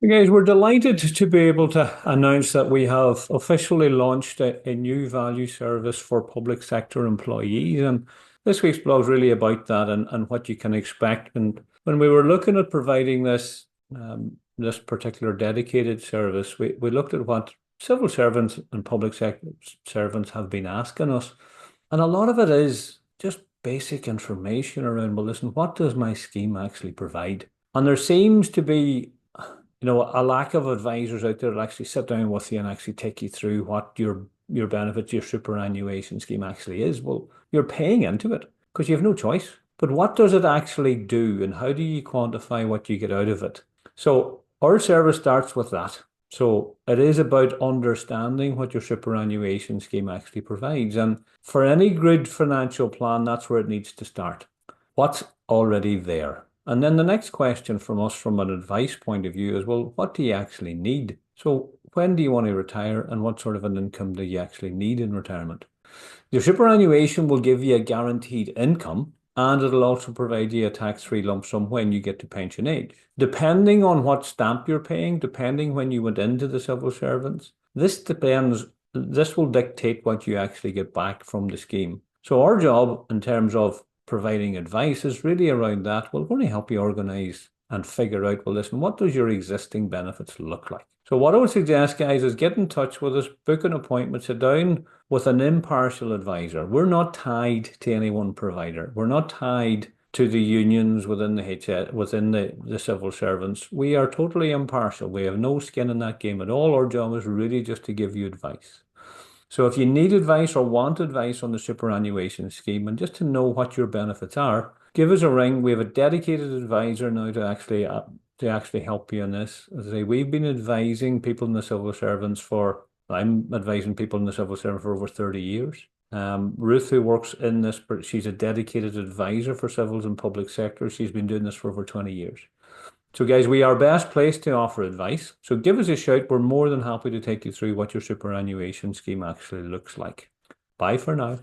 Guys, we're delighted to be able to announce that we have officially launched a new value service for public sector employees. And this week's blog is really about that and what you can expect. And when we were looking at providing this particular dedicated service, we looked at what civil servants and public sector servants have been asking us. And a lot of it is just basic information around, well, listen, what does my scheme actually provide? And there seems to be a lack of advisors out there that actually sit down with you and actually take you through what your benefits, your superannuation scheme actually is. Well, you're paying into it because you have no choice. But what does it actually do and how do you quantify what you get out of it? So our service starts with that. So it is about understanding what your superannuation scheme actually provides. And for any good financial plan, that's where it needs to start. What's already there? And then the next question from us from an advice point of view is, well, what do you actually need? So when do you want to retire and what sort of an income do you actually need in retirement? Your superannuation will give you a guaranteed income and it'll also provide you a tax-free lump sum when you get to pension age. Depending on what stamp you're paying, depending when you went into the civil servants, this will dictate what you actually get back from the scheme. So our job in terms of providing advice is really around that. We're going to help you organize and figure out, well, listen, what does your existing benefits look like? So what I would suggest, guys, is get in touch with us, book an appointment, sit down with an impartial advisor. We're not tied to any one provider. We're not tied to the unions within the civil servants. We are totally impartial. We have no skin in that game at all. Our job is really just to give you advice. So if you need advice or want advice on the superannuation scheme and just to know what your benefits are, give us a ring. We have a dedicated advisor now to actually help you in this. As I say, we've been advising people in the civil servants I'm advising people in the civil service for over 30 years. Ruth, who works in this, she's a dedicated advisor for civils and public sector. She's been doing this for over 20 years. So guys, we are best placed to offer advice. So give us a shout. We're more than happy to take you through what your superannuation scheme actually looks like. Bye for now.